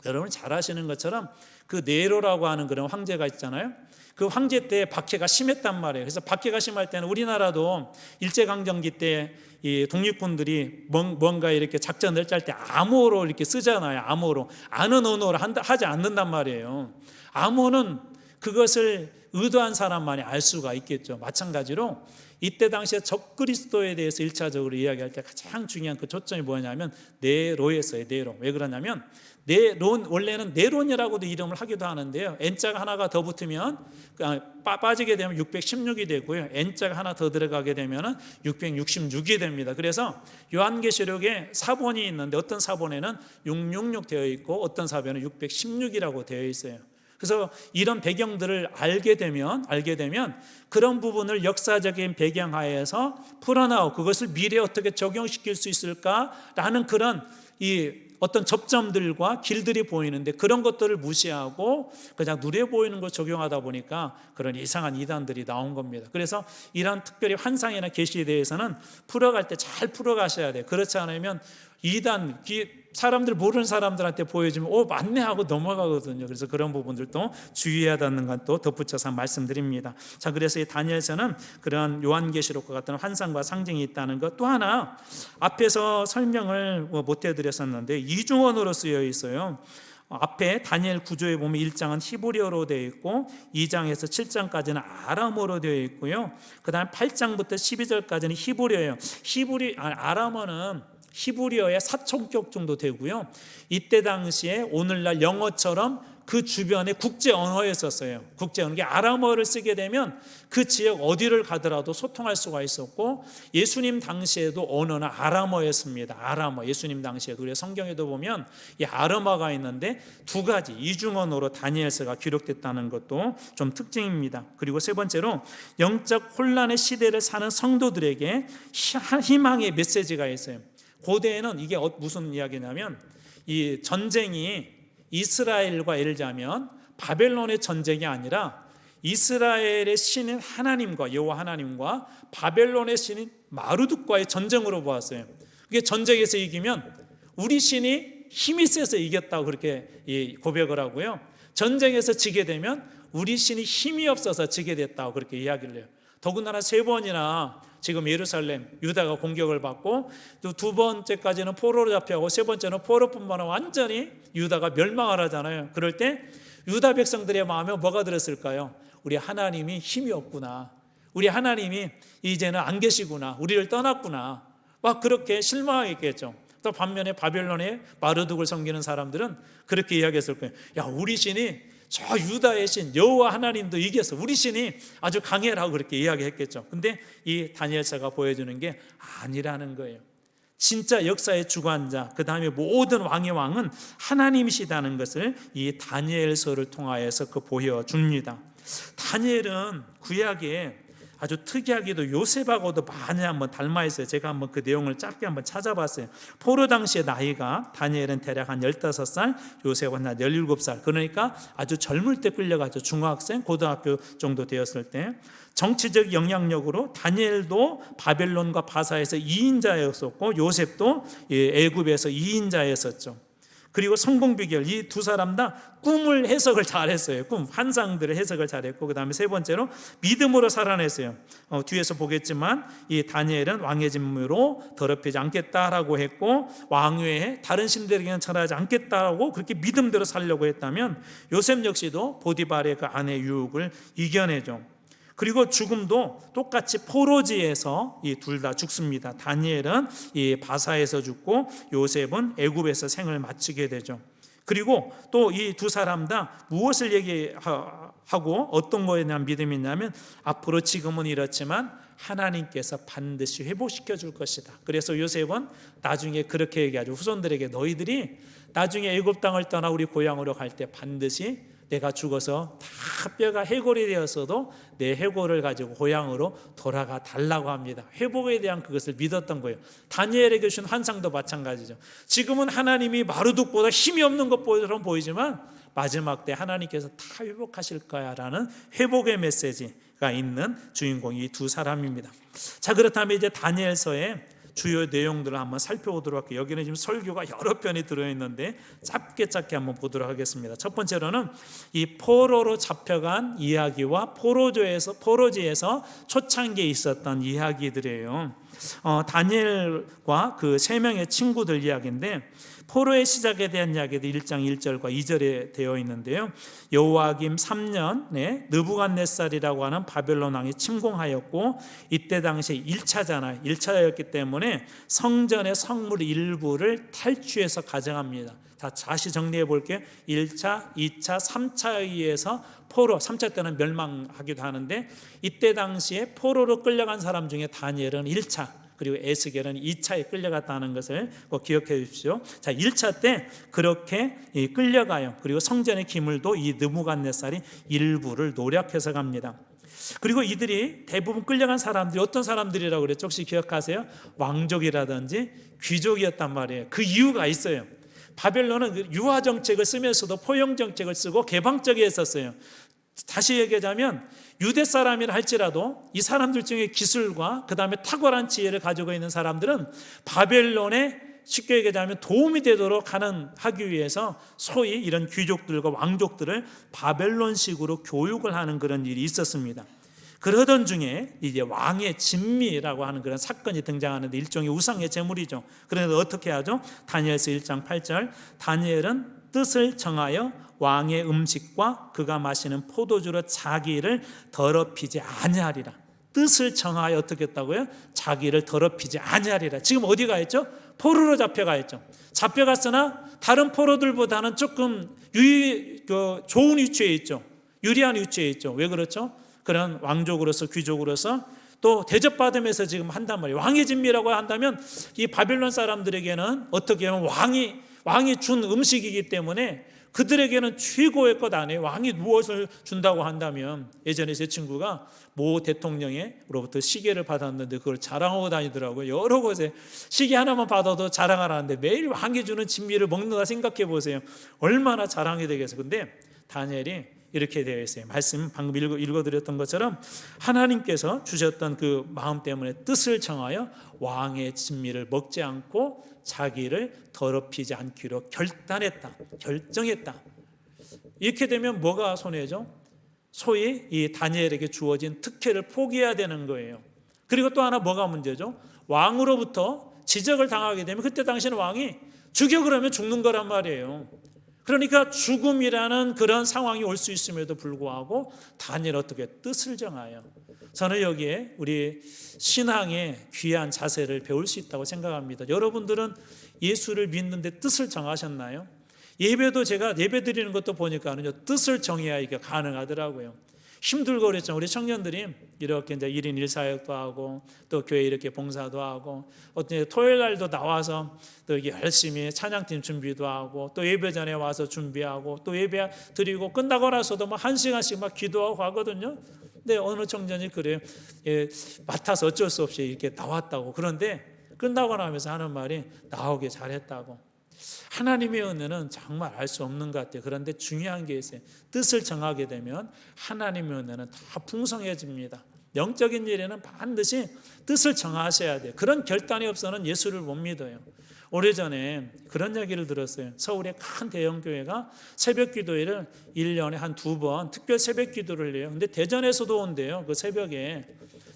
여러분 잘 아시는 것처럼 그 네로라고 하는 그런 황제가 있잖아요. 그 황제 때 박해가 심했단 말이에요. 그래서 박해가 심할 때는 우리나라도 일제강점기 때 이 독립군들이 뭔가 이렇게 작전을 짤 때 암호로 이렇게 쓰잖아요. 암호로. 아는 언어로 하지 않는단 말이에요. 암호는 그것을 의도한 사람만이 알 수가 있겠죠. 마찬가지로 이때 당시에 적그리스도에 대해서 1차적으로 이야기할 때 가장 중요한 그 초점이 뭐냐면 네로였어요. 네로. 왜 그러냐면 네론, 원래는 네론이라고도 이름을 하기도 하는데요. N자가 하나가 더 붙으면 빠지게 되면 616이 되고요. N자가 하나 더 들어가게 되면 666이 됩니다. 그래서 요한계시록에 사본이 있는데 어떤 사본에는 666 되어 있고 어떤 사본에는 616이라고 되어 있어요. 그래서 이런 배경들을 알게 되면 그런 부분을 역사적인 배경하에서 풀어나오고 그것을 미래에 어떻게 적용시킬 수 있을까라는 그런 이 어떤 접점들과 길들이 보이는데, 그런 것들을 무시하고 그냥 눈에 보이는 걸 적용하다 보니까 그런 이상한 이단들이 나온 겁니다. 그래서 이런 특별히 환상이나 계시에 대해서는 풀어갈 때 잘 풀어가셔야 돼요. 그렇지 않으면 이단, 사람들 모르는 사람들한테 보여주면 맞네 하고 넘어가거든요. 그래서 그런 부분들도 주의해야 하는 것도 덧붙여서 말씀드립니다. 자, 그래서 이 다니엘서는 그런 요한계시록과 같은 환상과 상징이 있다는 것, 또 하나 앞에서 설명을 못 해드렸었는데 이중언어로 쓰여 있어요. 앞에 다니엘 9조에 보면 1장은 히브리어로 되어 있고 2장에서 7장까지는 아람어로 되어 있고요. 그 다음 8장부터 12절까지는 히브리어예요. 아람어는 히브리어의 사촌격 정도 되고요. 이때 당시에 오늘날 영어처럼 그 주변에 국제 언어였었어요. 국제 언어, 아람어를 쓰게 되면 그 지역 어디를 가더라도 소통할 수가 있었고, 예수님 당시에도 언어는 아람어였습니다. 아람어, 예수님 당시에도. 그래서 성경에도 보면 이 아람어가 있는데 두 가지 이중언어로 다니엘서가 기록됐다는 것도 좀 특징입니다. 그리고 세 번째로 영적 혼란의 시대를 사는 성도들에게 희망의 메시지가 있어요. 고대에는 이게 무슨 이야기냐면, 이 전쟁이 이스라엘과 예를 들자면 바벨론의 전쟁이 아니라 이스라엘의 신인 하나님과 여호와 하나님과 바벨론의 신인 마르둑과의 전쟁으로 보았어요. 그게 전쟁에서 이기면 우리 신이 힘이 세서 이겼다고 그렇게 고백을 하고요. 전쟁에서 지게 되면 우리 신이 힘이 없어서 지게 됐다고 그렇게 이야기를 해요. 더군다나 3번이나 지금 예루살렘 유다가 공격을 받고, 또 2번째까지는 포로로 잡혀가고 3번째는 포로뿐만 아니라 완전히 유다가 멸망을 하잖아요. 그럴 때 유다 백성들의 마음에 뭐가 들었을까요? 우리 하나님이 힘이 없구나, 우리 하나님이 이제는 안 계시구나, 우리를 떠났구나, 막 그렇게 실망했겠죠. 또 반면에 바벨론의 마르둑을 섬기는 사람들은 그렇게 이야기했을 거예요. 야, 우리 신이 저 유다의 신 여호와 하나님도 이겼어, 우리 신이 아주 강해라고 그렇게 이야기했겠죠. 근데 이 다니엘서가 보여주는 게 아니라는 거예요. 진짜 역사의 주관자, 그 다음에 모든 왕의 왕은 하나님이시다는 것을 이 다니엘서를 통하여서 보여줍니다. 다니엘은 구약에 아주 특이하게도 요셉하고도 많이 한번 닮아 있어요. 제가 한번 그 내용을 짧게 한번 찾아봤어요. 포로 당시의 나이가 다니엘은 대략 한 15살, 요셉은 한 17살. 그러니까 아주 젊을 때 끌려가죠. 중학생, 고등학교 정도 되었을 때. 정치적 영향력으로 다니엘도 바벨론과 바사에서 2인자였었고 요셉도 애굽에서 2인자였었죠. 그리고 성공 비결, 이 두 사람 다 꿈을 해석을 잘했어요. 꿈, 환상들을 해석을 잘했고, 그 다음에 세 번째로 믿음으로 살아냈어요. 뒤에서 보겠지만 이 다니엘은 왕의 진미로 더럽히지 않겠다라고 했고, 왕외에 다른 신들에게는 절하지 않겠다라고 그렇게 믿음대로 살려고 했다면, 요셉 역시도 보디발의 그 아내 유혹을 이겨내죠. 그리고 죽음도 똑같이 포로지에서 이 둘 다 죽습니다. 다니엘은 이 바사에서 죽고 요셉은 애굽에서 생을 마치게 되죠. 그리고 또 이 두 사람 다 무엇을 얘기하고 어떤 거에 대한 믿음이 있냐면, 앞으로 지금은 이렇지만 하나님께서 반드시 회복시켜 줄 것이다. 그래서 요셉은 나중에 그렇게 얘기하죠. 후손들에게, 너희들이 나중에 애굽 땅을 떠나 우리 고향으로 갈 때 반드시 내가 죽어서 다 뼈가 해골이 되었어도 내 해골을 가지고 고향으로 돌아가 달라고 합니다. 회복에 대한 그것을 믿었던 거예요. 다니엘에게 준 환상도 마찬가지죠. 지금은 하나님이 마루둑보다 힘이 없는 것처럼 보이지만 마지막 때 하나님께서 다 회복하실 거야 라는 회복의 메시지가 있는 주인공이 이 두 사람입니다. 자, 그렇다면 이제 다니엘서의 주요 내용들을 한번 살펴보도록 할게요. 여기는 지금 설교가 여러 편이 들어있는데 짧게 한번 보도록 하겠습니다. 첫 번째로는 이 포로로 잡혀간 이야기와 포로지에서 초창기에 있었던 이야기들이에요. 다니엘과 그 세 명의 친구들 이야기인데, 포로의 시작에 대한 이야기도 1장 1절과 2절에 되어 있는데요. 여호와김 3년에 느부갓네살이라고 하는 바벨론 왕이 침공하였고, 이때 당시 1차잖아요. 1차였기 때문에 성전의 성물 일부를 탈취해서 가져갑니다. 자, 다시 정리해 볼게요. 1차, 2차, 3차에 의해서 포로, 3차 때는 멸망하기도 하는데, 이때 당시에 포로로 끌려간 사람 중에 다니엘은 1차, 그리고 에스겔은 2차에 끌려갔다는 것을 꼭 기억해 주십시오. 자, 1차 때 그렇게 끌려가요. 그리고 성전의 기물도 이 느부갓네살이 일부를 노략해서 갑니다. 그리고 이들이 대부분 끌려간 사람들이 어떤 사람들이라고 그랬죠? 혹시 기억하세요? 왕족이라든지 귀족이었단 말이에요. 그 이유가 있어요. 바벨론은 유화 정책을 쓰면서도 포용 정책을 쓰고 개방적이었었어요. 다시 얘기하자면 유대 사람이라 할지라도 이 사람들 중에 기술과 그 다음에 탁월한 지혜를 가지고 있는 사람들은 바벨론에 쉽게 얘기하자면 도움이 되도록 하기 위해서 소위 이런 귀족들과 왕족들을 바벨론식으로 교육을 하는 그런 일이 있었습니다. 그러던 중에 이제 왕의 진미라고 하는 그런 사건이 등장하는데, 일종의 우상의 제물이죠. 그래서 어떻게 하죠? 다니엘서 1장 8절, 다니엘은 뜻을 정하여 왕의 음식과 그가 마시는 포도주로 자기를 더럽히지 아니하리라. 뜻을 정하여 어떻게 했다고요? 자기를 더럽히지 아니하리라. 지금 어디 가 있죠? 포로로 잡혀가 있죠. 잡혀갔으나 다른 포로들보다는 조금 좋은 위치에 있죠. 유리한 위치에 있죠. 왜 그렇죠? 그런 왕족으로서, 귀족으로서 또 대접받으면서 지금 한단 말이에요. 왕의 진미라고 한다면 이 바벨론 사람들에게는 어떻게 하면 왕이 준 음식이기 때문에 그들에게는 최고의 것 아니에요. 왕이 무엇을 준다고 한다면, 예전에 제 친구가 모 대통령으로부터 시계를 받았는데 그걸 자랑하고 다니더라고요. 여러 곳에 시계 하나만 받아도 자랑하라는데 매일 왕이 주는 진미를 먹는다 생각해 보세요. 얼마나 자랑이 되겠어요. 근데 다니엘이 이렇게 되어 있어요. 말씀 방금 읽어드렸던 것처럼 하나님께서 주셨던 그 마음 때문에 뜻을 정하여 왕의 진미를 먹지 않고 자기를 더럽히지 않기로 결정했다. 이렇게 되면 뭐가 손해죠? 소위 이 다니엘에게 주어진 특혜를 포기해야 되는 거예요. 그리고 또 하나 뭐가 문제죠? 왕으로부터 지적을 당하게 되면 그때 당시는 왕이 죽여 그러면 죽는 거란 말이에요. 그러니까 죽음이라는 그런 상황이 올 수 있음에도 불구하고 다니엘 어떻게 뜻을 정하여, 저는 여기에 우리 신앙의 귀한 자세를 배울 수 있다고 생각합니다. 여러분들은 예수를 믿는데 뜻을 정하셨나요? 예배도 제가 예배 드리는 것도 보니까는요, 뜻을 정해야 이게 가능하더라고요. 힘들고 그랬죠. 우리 청년들이 이렇게 이제 1인 1사역도 하고 또 교회 이렇게 봉사도 하고 토요일 날도 나와서 또 이게 열심히 찬양팀 준비도 하고 또 예배 전에 와서 준비하고 또 예배 드리고 끝나고 나서도 막 1시간씩 막 기도하고 하거든요. 근데 어느 청년이 그래요. 맡아서 어쩔 수 없이 이렇게 나왔다고. 그런데 끝나고 나면서 하는 말이 나오길 잘했다고. 하나님의 은혜는 정말 알 수 없는 것 같아요. 그런데 중요한 게 있어요. 뜻을 정하게 되면 하나님의 은혜는 다 풍성해집니다. 영적인 일에는 반드시 뜻을 정하셔야 돼요. 그런 결단이 없어서는 예수를 못 믿어요. 오래전에 그런 얘기를 들었어요. 서울의 큰 대형 교회가 새벽 기도회를 1년에 한 2번 특별 새벽 기도를 해요. 근데 대전에서도 온대요. 그 새벽에.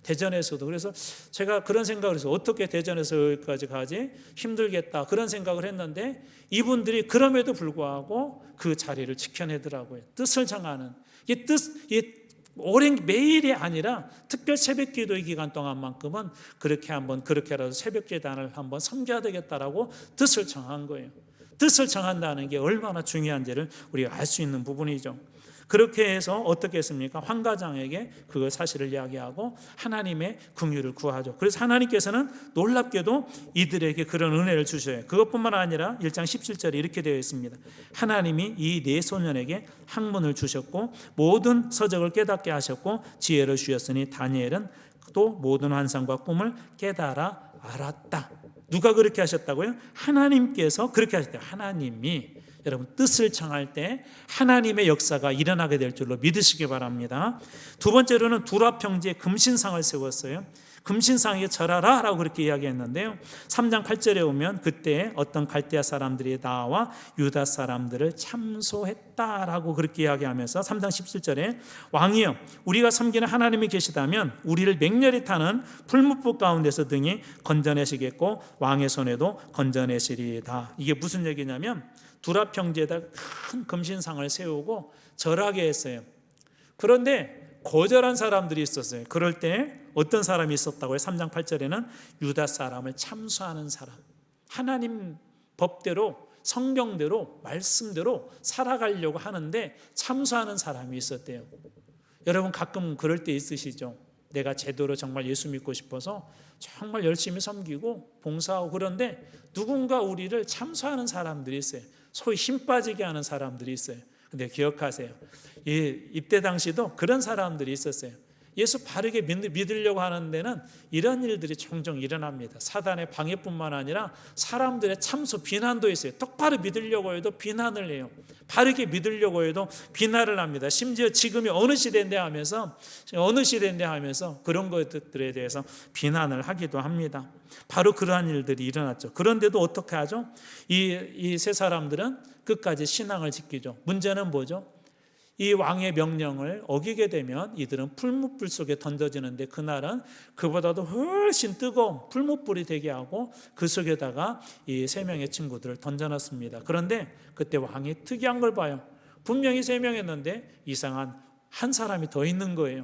대전에서도. 그래서 제가 그런 생각을 해서 어떻게 대전에서 여기까지 가지? 힘들겠다. 그런 생각을 했는데 이분들이 그럼에도 불구하고 그 자리를 지켜내더라고요. 뜻을 정하는. 이 오랜 매일이 아니라 특별 새벽 기도의 기간 동안만큼은 그렇게라도 새벽 제단을 한번 섬겨야 되겠다라고 뜻을 정한 거예요. 뜻을 정한다는 게 얼마나 중요한지를 우리가 알 수 있는 부분이죠. 그렇게 해서 어떻게 했습니까? 환가장에게 그 사실을 이야기하고 하나님의 긍휼을 구하죠. 그래서 하나님께서는 놀랍게도 이들에게 그런 은혜를 주셔요. 그것뿐만 아니라 1장 17절에 이렇게 되어 있습니다. 하나님이 이 네 소년에게 학문을 주셨고 모든 서적을 깨닫게 하셨고 지혜를 주셨으니 다니엘은 또 모든 환상과 꿈을 깨달아 알았다. 누가 그렇게 하셨다고요? 하나님께서 그렇게 하셨대요. 하나님이. 여러분, 뜻을 정할 때 하나님의 역사가 일어나게 될 줄로 믿으시기 바랍니다. 두 번째로는 두라평지에 금신상을 세웠어요. 금신상에 절하라 라고 그렇게 이야기했는데요. 3장 8절에 오면 그때 어떤 갈대아 사람들이 나와 유다 사람들을 참소했다라고 그렇게 이야기하면서 3장 17절에 왕이여 우리가 섬기는 하나님이 계시다면 우리를 맹렬히 타는 풀무불 가운데서 등이 건져내시겠고 왕의 손에도 건져내시리이다. 이게 무슨 얘기냐면 두라평지에다 큰 금신상을 세우고 절하게 했어요. 그런데 거절한 사람들이 있었어요. 그럴 때 어떤 사람이 있었다고요? 3장 8절에는 유다 사람을 참수하는 사람, 하나님 법대로 성경대로 말씀대로 살아가려고 하는데 참수하는 사람이 있었대요. 여러분 가끔 그럴 때 있으시죠? 내가 제대로 정말 예수 믿고 싶어서 정말 열심히 섬기고 봉사하고 그런데 누군가 우리를 참수하는 사람들이 있어요. 소위 힘 빠지게 하는 사람들이 있어요. 근데 기억하세요. 입대 당시도 그런 사람들이 있었어요. 예수 바르게 믿으려고 하는 데는 이런 일들이 종종 일어납니다. 사단의 방해뿐만 아니라 사람들의 참소, 비난도 있어요. 똑바로 믿으려고 해도 비난을 해요. 바르게 믿으려고 해도 비난을 합니다. 심지어 지금이 어느 시대인데 하면서 그런 것들에 대해서 비난을 하기도 합니다. 바로 그러한 일들이 일어났죠. 그런데도 어떻게 하죠? 이 세 사람들은 끝까지 신앙을 지키죠. 문제는 뭐죠? 이 왕의 명령을 어기게 되면 이들은 풀무불 속에 던져지는데 그날은 그보다도 훨씬 뜨거운 풀무불이 되게 하고 그 속에다가 이 세 명의 친구들을 던져놨습니다. 그런데 그때 왕이 특이한 걸 봐요. 분명히 세 명이었는데 이상한 한 사람이 더 있는 거예요.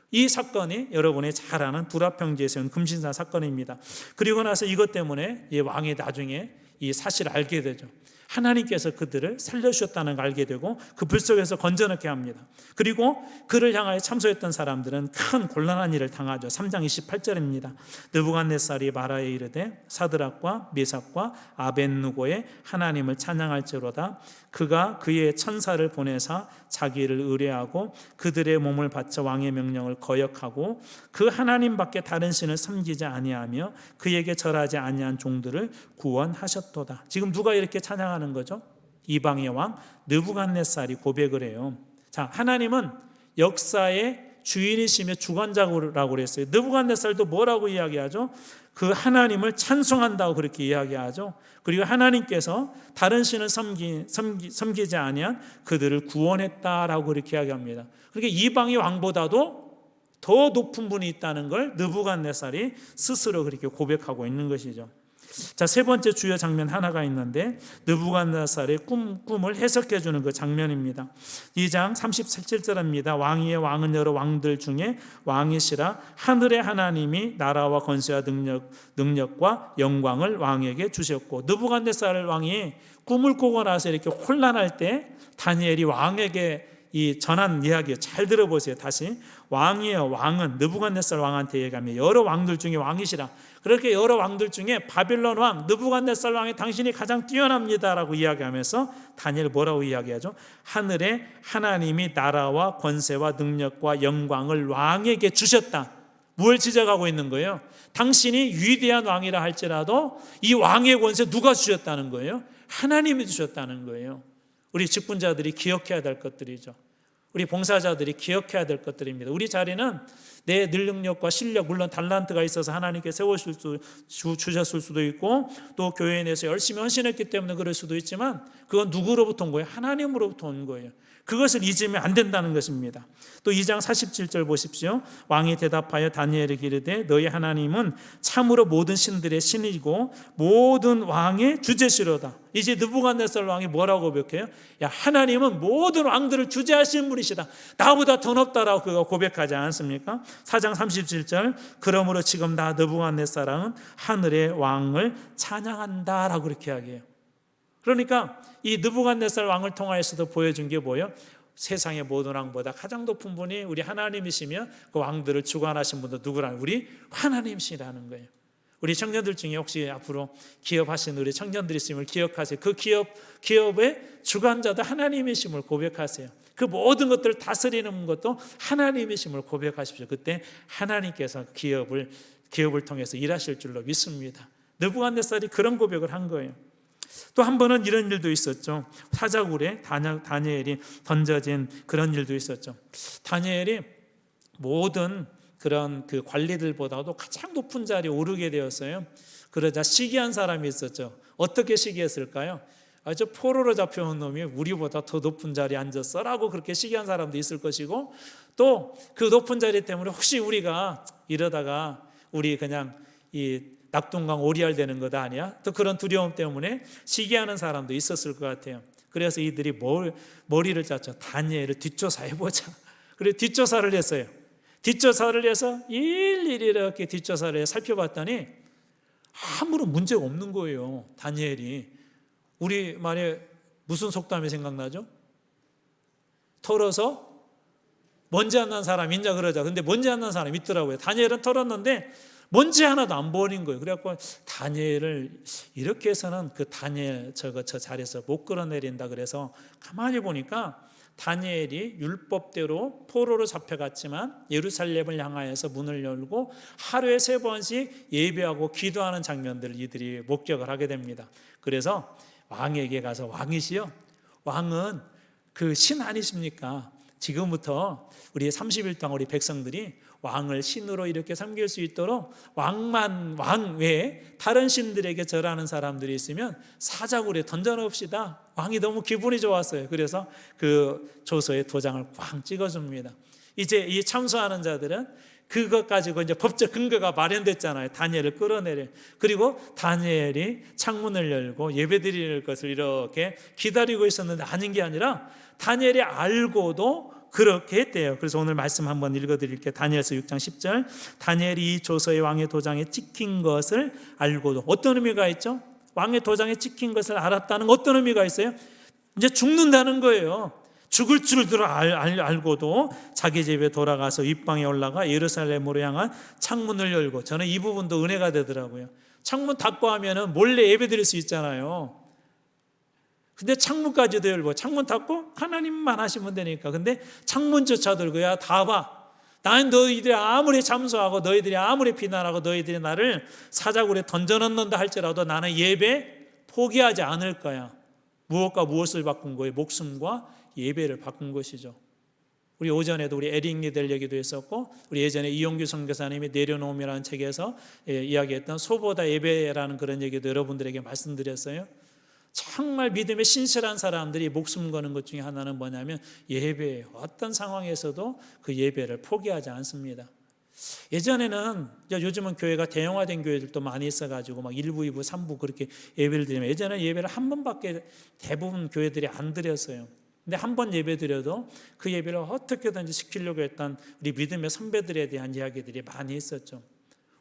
이 사건이 여러분이 잘 아는 두라평지에 세운 금신상 사건입니다. 그리고 나서 이것 때문에 이 왕이 나중에 이 사실을 알게 되죠. 하나님께서 그들을 살려주셨다는 걸 알게 되고 그 불 속에서 건져넣게 합니다. 그리고 그를 향하여 참소했던 사람들은 큰 곤란한 일을 당하죠. 3장 28절입니다. 느부갓네살이 말하여 이르되 사드락과 메삭과 아벳느고의 하나님을 찬양할지로다. 그가 그의 천사를 보내사 자기를 의뢰하고 그들의 몸을 바쳐 왕의 명령을 거역하고 그 하나님밖에 다른 신을 섬기지 아니하며 그에게 절하지 아니한 종들을 구원하셨도다. 지금 누가 이렇게 찬양하는 거죠? 이방의 왕 느부갓네살이 고백을 해요. 자, 하나님은 역사의 주인이시며 주관자라고 그랬어요. 느부갓네살도 뭐라고 이야기하죠? 그 하나님을 찬송한다고 그렇게 이야기하죠. 그리고 하나님께서 다른 신을 섬기지 아니한 그들을 구원했다라고 그렇게 이야기합니다. 그러니까 이방의 왕보다도 더 높은 분이 있다는 걸 느부갓네살이 스스로 그렇게 고백하고 있는 것이죠. 자, 세 번째 주요 장면 하나가 있는데 느부갓네살의 꿈을 해석해 주는 그 장면입니다. 2장 37절입니다. 왕위의 왕은 여러 왕들 중에 왕이시라 하늘의 하나님이 나라와 권세와 능력과 영광을 왕에게 주셨고, 느부갓네살 왕이 꿈을 꾸고 나서 이렇게 혼란할 때 다니엘이 왕에게 이 전한 이야기 잘 들어보세요. 다시 왕이여 왕은 느부갓네살 왕한테 얘기하며 여러 왕들 중에 왕이시라. 그렇게 여러 왕들 중에 바빌론 왕 느부갓네살 왕이 당신이 가장 뛰어납니다라고 이야기하면서 다니엘 뭐라고 이야기하죠? 하늘의 하나님이 나라와 권세와 능력과 영광을 왕에게 주셨다. 뭘 지적하고 있는 거예요? 당신이 위대한 왕이라 할지라도 이 왕의 권세 누가 주셨다는 거예요? 하나님이 주셨다는 거예요. 우리 직분자들이 기억해야 될 것들이죠. 우리 봉사자들이 기억해야 될 것들입니다. 우리 자리는 내 능력과 실력, 물론 달란트가 있어서 하나님께 주셨을 수도 있고 또 교회 내에서 열심히 헌신했기 때문에 그럴 수도 있지만 그건 누구로부터 온 거예요? 하나님으로부터 온 거예요. 그것을 잊으면 안 된다는 것입니다. 또 2장 47절 보십시오. 왕이 대답하여 다니엘에게 이르되 너희 하나님은 참으로 모든 신들의 신이고 모든 왕의 주제시로다. 이제 느부갓네살 왕이 뭐라고 고백해요? 야, 하나님은 모든 왕들을 주제하신 분이시다. 나보다 더 높다라고 그가 고백하지 않습니까? 4장 37절 그러므로 지금 나 느부갓네살 왕은 하늘의 왕을 찬양한다라고 그렇게 이야기해요. 그러니까 이 느부갓네살 왕을 통하여서도 보여준 게 뭐예요? 세상의 모든 왕보다 가장 높은 분이 우리 하나님이시며 그 왕들을 주관하신 분도 누구라는 우리 하나님이시라는 거예요. 우리 청년들 중에 혹시 앞으로 기업하시는 우리 청년들이 있음을 기억하세요. 그 기업의 주관자도 하나님이심을 고백하세요. 그 모든 것들을 다스리는 것도 하나님이심을 고백하십시오. 그때 하나님께서 기업을 통해서 일하실 줄로 믿습니다. 느부갓네살이 그런 고백을 한 거예요. 또 한 번은 이런 일도 있었죠. 사자굴에 다니엘이 던져진 그런 일도 있었죠. 다니엘이 모든 그런 그 관리들보다도 가장 높은 자리에 오르게 되었어요. 그러자 시기한 사람이 있었죠. 어떻게 시기했을까요? 저 포로로 잡혀온 놈이 우리보다 더 높은 자리에 앉았어 라고 그렇게 시기한 사람도 있을 것이고 또 그 높은 자리 때문에 혹시 우리가 이러다가 우리 그냥 이 낙동강 오리알 되는 것 아니야? 또 그런 두려움 때문에 시기하는 사람도 있었을 것 같아요. 그래서 이들이 머리를 짰죠. 다니엘을 뒷조사해보자. 그래서 뒷조사를 했어요. 뒷조사를 해서 일일이 이렇게 뒷조사를 살펴봤더니 아무런 문제가 없는 거예요. 다니엘이. 우리 말에 무슨 속담이 생각나죠? 털어서 먼지 안 난 사람 있냐 그러자. 근데 먼지 안 난 사람 있더라고요. 다니엘은 털었는데 먼지 하나도 안 버린 거예요. 그래갖고 다니엘을 이렇게 해서는 그 다니엘 저 자리에서 못 끌어내린다 그래서 가만히 보니까 다니엘이 율법대로 포로로 잡혀갔지만 예루살렘을 향하여서 문을 열고 하루에 3번씩 예배하고 기도하는 장면들을 이들이 목격을 하게 됩니다. 그래서 왕에게 가서 왕이시여, 왕은 그 신 아니십니까? 지금부터 우리 30일 동안 우리 백성들이 왕을 신으로 이렇게 섬길 수 있도록 왕 외에 다른 신들에게 절하는 사람들이 있으면 사자굴에 던져놓읍시다. 왕이 너무 기분이 좋았어요. 그래서 그 조서에 도장을 꽝 찍어줍니다. 이제 이 참수하는 자들은 그것 가지고 이제 법적 근거가 마련됐잖아요. 다니엘을 끌어내려. 그리고 다니엘이 창문을 열고 예배드릴 것을 이렇게 기다리고 있었는데 아닌 게 아니라 다니엘이 알고도 그렇게 했대요. 그래서 오늘 말씀 한번 읽어드릴게요. 다니엘서 6장 10절 다니엘이 이 조서의 왕의 도장에 찍힌 것을 알고도 어떤 의미가 있죠? 왕의 도장에 찍힌 것을 알았다는 어떤 의미가 있어요? 이제 죽는다는 거예요. 죽을 줄도 알고도 자기 집에 돌아가서 윗방에 올라가 예루살렘으로 향한 창문을 열고 저는 이 부분도 은혜가 되더라고요. 창문 닫고 하면은 몰래 예배 드릴 수 있잖아요. 근데 창문까지도 열고 창문 닫고 하나님만 하시면 되니까. 근데 창문조차 들고 야 다 봐. 나는 너희들이 아무리 잠수하고 너희들이 아무리 비난하고 너희들이 나를 사자굴에 던져넣는다 할지라도 나는 예배 포기하지 않을 거야. 무엇과 무엇을 바꾼 거예요? 목숨과 예배를 바꾼 것이죠. 우리 오전에도 우리 에릭 리델 얘기도 했었고 우리 예전에 이용규 선교사님이 내려놓음이라는 책에서 이야기했던 소보다 예배라는 그런 얘기도 여러분들에게 말씀드렸어요. 정말 믿음에 신실한 사람들이 목숨 거는 것 중에 하나는 뭐냐면 예배예요. 어떤 상황에서도 그 예배를 포기하지 않습니다. 예전에는 요즘은 교회가 대형화된 교회들도 많이 있어가지고 막 1부, 2부, 3부 그렇게 예배를 드리면 예전에 예배를 한 번밖에 대부분 교회들이 안 드렸어요. 근데 한 번 예배 드려도 그 예배를 어떻게든지 시키려고 했던 우리 믿음의 선배들에 대한 이야기들이 많이 있었죠.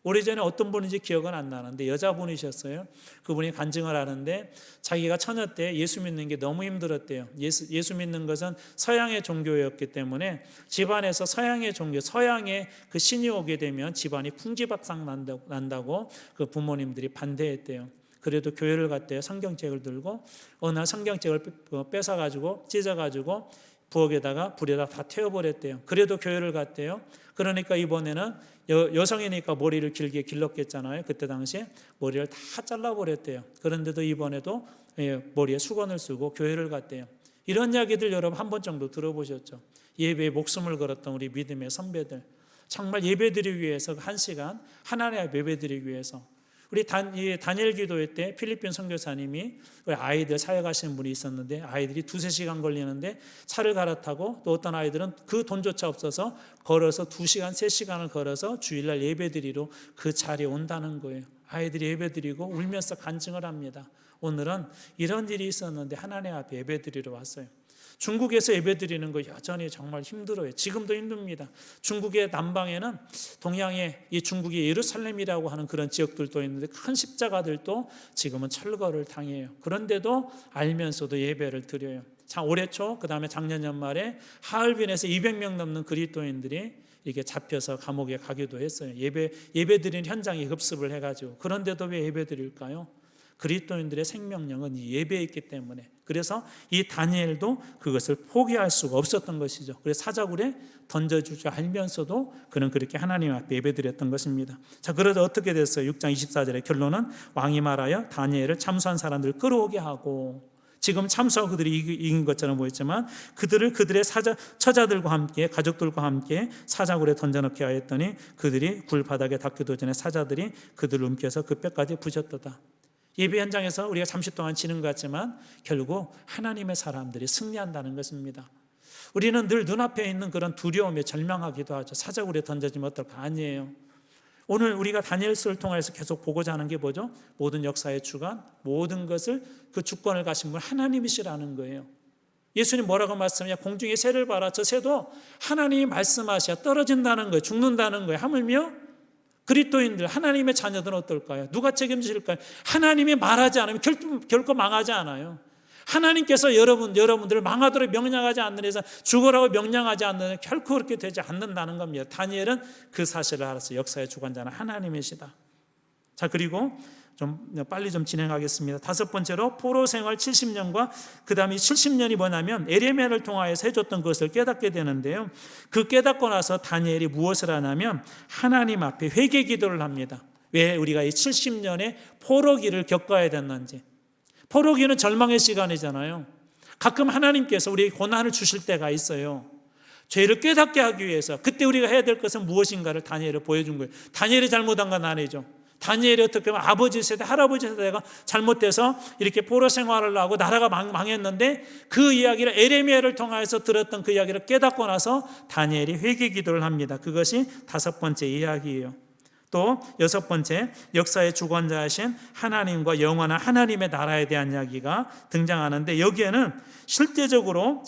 오래전에 어떤 분인지 기억은 안 나는데 여자분이셨어요. 그분이 간증을 하는데 자기가 처녀 때 예수 믿는 게 너무 힘들었대요. 예수 믿는 것은 서양의 종교였기 때문에 집안에서 서양의 종교, 서양의 그 신이 오게 되면 집안이 풍지박상 난다고 그 부모님들이 반대했대요. 그래도 교회를 갔대요. 성경책을 들고 어느 날 성경책을 뺏어가지고 찢어가지고 부엌에다가 불에다 다 태워버렸대요. 그래도 교회를 갔대요. 그러니까 이번에는 여성이니까 머리를 길게 길렀겠잖아요. 그때 당시에 머리를 다 잘라버렸대요. 그런데도 이번에도 머리에 수건을 쓰고 교회를 갔대요. 이런 이야기들 여러분 한 번 정도 들어보셨죠? 예배에 목숨을 걸었던 우리 믿음의 선배들, 정말 예배드리기 위해서 한 시간 하나님 앞에 예배드리기 위해서 우리 다니엘 기도회 때 필리핀 선교사님이 우리 아이들 사역하시는 분이 있었는데 아이들이 2-3시간 걸리는데 차를 갈아타고 또 어떤 아이들은 그 돈조차 없어서 걸어서 2시간, 3시간을 걸어서 주일날 예배드리러 그 자리에 온다는 거예요. 아이들이 예배드리고 울면서 간증을 합니다. 오늘은 이런 일이 있었는데 하나님 앞에 예배드리러 왔어요. 중국에서 예배드리는 거 여전히 정말 힘들어요. 지금도 힘듭니다. 중국의 남방에는 동양의 이 중국의 예루살렘이라고 하는 그런 지역들도 있는데 큰 십자가들도 지금은 철거를 당해요. 그런데도 알면서도 예배를 드려요. 올해 초 그다음에 작년 연말에 하얼빈에서 200명 넘는 그리스도인들이 이렇게 잡혀서 감옥에 가기도 했어요. 예배 드리는 현장에 급습을 해가지고. 그런데도 왜 예배 드릴까요? 그리스도인들의 생명력은 이 예배에 있기 때문에. 그래서 이 다니엘도 그것을 포기할 수가 없었던 것이죠. 그래서 사자굴에 던져줄 줄 알면서도 그는 그렇게 하나님 앞에 예배드렸던 것입니다. 자, 그러다 어떻게 됐어요? 6장 24절의 결론은 왕이 말하여 다니엘을 참수한 사람들을 끌어오게 하고, 지금 참수하고 그들이 이긴 것처럼 보였지만 그들의 처자들과 함께 가족들과 함께 사자굴에 던져넣게 하였더니 그들이 굴 바닥에 닿기도 전에 사자들이 그들을 움켜서 그 뼈까지 부셨도다. 예배 현장에서 우리가 잠시 동안 지는 것 같지만 결국 하나님의 사람들이 승리한다는 것입니다. 우리는 늘 눈앞에 있는 그런 두려움에 절망하기도 하죠. 사자굴에 던져지면 어떨까? 아니에요. 오늘 우리가 다니엘서를 통해서 계속 보고자 하는 게 뭐죠? 모든 역사의 주관, 모든 것을 그 주권을 가신 분 하나님이시라는 거예요. 예수님 뭐라고 말씀하냐? 공중의 새를 봐라. 저 새도 하나님이 말씀하셔야 떨어진다는 거예요. 죽는다는 거예요. 하물며 그리스도인들, 하나님의 자녀들은 어떨까요? 누가 책임질까요? 하나님이 말하지 않으면 결코 망하지 않아요. 하나님께서 여러분들을 망하도록 명령하지 않는 이상, 죽으라고 명령하지 않는 결코 그렇게 되지 않는다는 겁니다. 다니엘은 그 사실을 알았어요. 역사의 주관자는 하나님이시다. 자, 그리고 빨리 진행하겠습니다. 5번째로 포로 생활 70년과 그 다음에 70년이 뭐냐면 에레미야를 통하여서 해줬던 것을 깨닫게 되는데요. 그 깨닫고 나서 다니엘이 무엇을 하냐면 하나님 앞에 회개 기도를 합니다. 왜 우리가 이 70년의 포로기를 겪어야 됐는지. 포로기는 절망의 시간이잖아요. 가끔 하나님께서 우리에게 고난을 주실 때가 있어요. 죄를 깨닫게 하기 위해서. 그때 우리가 해야 될 것은 무엇인가를 다니엘을 보여준 거예요. 다니엘이 잘못한 건 아니죠. 다니엘이 어떻게 보면 아버지 세대, 할아버지 세대가 잘못돼서 이렇게 포로 생활을 하고 나라가 망했는데 그 이야기를 에레미야를 통해서 들었던 그 이야기를 깨닫고 나서 다니엘이 회개 기도를 합니다. 그것이 5번째 이야기예요. 또 6번째, 역사의 주권자이신 하나님과 영원한 하나님의 나라에 대한 이야기가 등장하는데 여기에는 실제적으로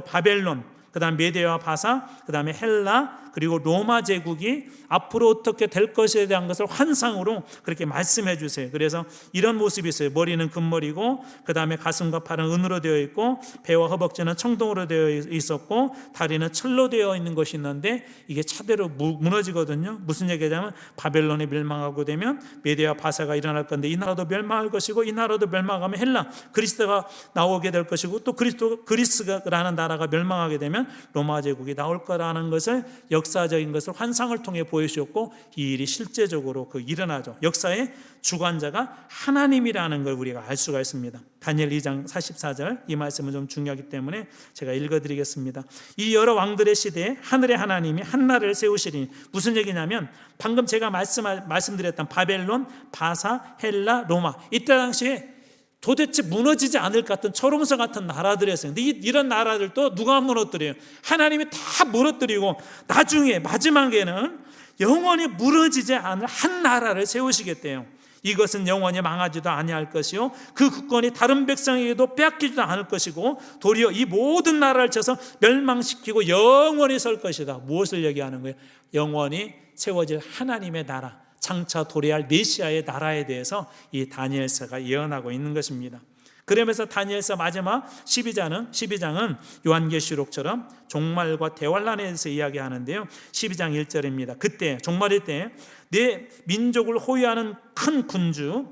바벨론, 그 다음 메데와 바사, 그 다음에 헬라, 그리고 로마 제국이 앞으로 어떻게 될 것에 대한 것을 환상으로 그렇게 말씀해 주세요. 그래서 이런 모습이 있어요. 머리는 금머리고 그 다음에 가슴과 팔은 은으로 되어 있고 배와 허벅지는 청동으로 되어 있었고 다리는 철로 되어 있는 것이 있는데 이게 차대로 무너지거든요. 무슨 얘기냐면 바벨론이 멸망하고 되면 메데와 바사가 일어날 건데 이 나라도 멸망할 것이고 이 나라도 멸망하면 헬라, 그리스가 나오게 될 것이고 또 그리스라는 나라가 멸망하게 되면 로마 제국이 나올 거라는 것을 역사적인 것을 환상을 통해 보여주셨고 이 일이 실제적으로 일어나죠. 역사의 주관자가 하나님이라는 걸 우리가 알 수가 있습니다. 다니엘 2장 44절 이 말씀은 좀 중요하기 때문에 제가 읽어드리겠습니다. 이 여러 왕들의 시대에 하늘의 하나님이 한 나라를 세우시리니 무슨 얘기냐면 방금 제가 말씀드렸던 바벨론, 바사, 헬라, 로마 이때 당시에 도대체 무너지지 않을 것 같은 초롱성 같은 나라들이었어요. 근데 이런 나라들도 누가 무너뜨려요? 하나님이 다 무너뜨리고 나중에 마지막에는 영원히 무너지지 않을 한 나라를 세우시겠대요. 이것은 영원히 망하지도 아니할 것이요 그 국권이 다른 백성에게도 빼앗기지도 않을 것이고 도리어 이 모든 나라를 쳐서 멸망시키고 영원히 설 것이다. 무엇을 얘기하는 거예요? 영원히 세워질 하나님의 나라, 장차 도래할 메시아의 나라에 대해서 이 다니엘서가 예언하고 있는 것입니다. 그러면서 다니엘서 마지막 12장은 요한계시록처럼 종말과 대환란에 대해서 이야기하는데요. 12장 1절입니다. 그때 종말일 때 내 민족을 호위하는 큰 군주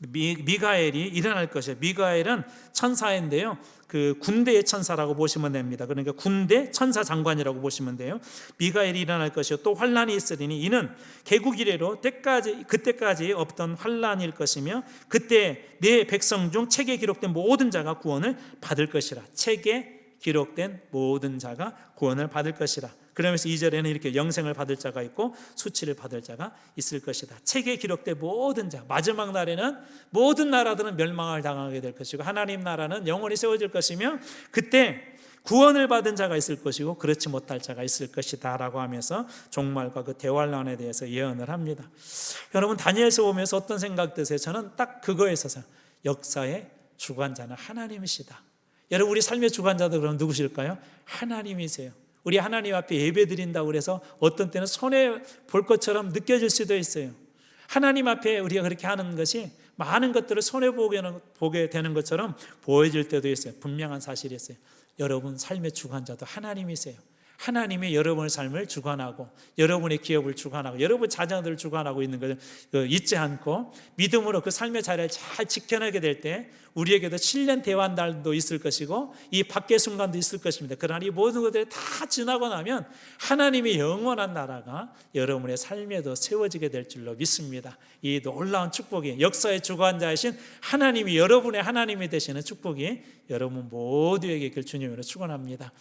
미가엘이 일어날 것이에요. 미가엘은 천사인데요. 그 군대의 천사라고 보시면 됩니다. 그러니까 군대 천사 장관이라고 보시면 돼요. 미가엘이 일어날 것이요 또 환란이 있으리니 이는 개국 이래로 그때까지 없던 환란일 것이며 그때 내 백성 중 책에 기록된 모든 자가 구원을 받을 것이라. 책에 기록된 모든 자가 구원을 받을 것이라. 그러면서 2절에는 이렇게 영생을 받을 자가 있고 수치를 받을 자가 있을 것이다. 책에 기록된 모든 자, 마지막 날에는 모든 나라들은 멸망을 당하게 될 것이고 하나님 나라는 영원히 세워질 것이며 그때 구원을 받은 자가 있을 것이고 그렇지 못할 자가 있을 것이다 라고 하면서 종말과 그 대환란에 대해서 예언을 합니다. 여러분 다니엘서 보면서 어떤 생각 드세요? 저는 딱 그거에 있어서 역사의 주관자는 하나님이시다. 여러분 우리 삶의 주관자도 그럼 누구실까요? 하나님이세요. 우리 하나님 앞에 예배 드린다고 그래서 어떤 때는 손해 볼 것처럼 느껴질 수도 있어요. 하나님 앞에 우리가 그렇게 하는 것이 많은 것들을 손해 보게 되는 것처럼 보여질 때도 있어요. 분명한 사실이 있어요. 여러분 삶의 주관자도 하나님이세요. 하나님이 여러분의 삶을 주관하고 여러분의 기업을 주관하고 여러분 자녀들을 주관하고 있는 것을 잊지 않고 믿음으로 그 삶의 자리를 잘 지켜내게 될 때 우리에게도 7년 대환 날도 있을 것이고 이 밖의 순간도 있을 것입니다. 그러나 이 모든 것들이 다 지나고 나면 하나님의 영원한 나라가 여러분의 삶에도 세워지게 될 줄로 믿습니다. 이 놀라운 축복이 역사의 주관자이신 하나님이 여러분의 하나님이 되시는 축복이 여러분 모두에게 있길 주님으로 축원합니다.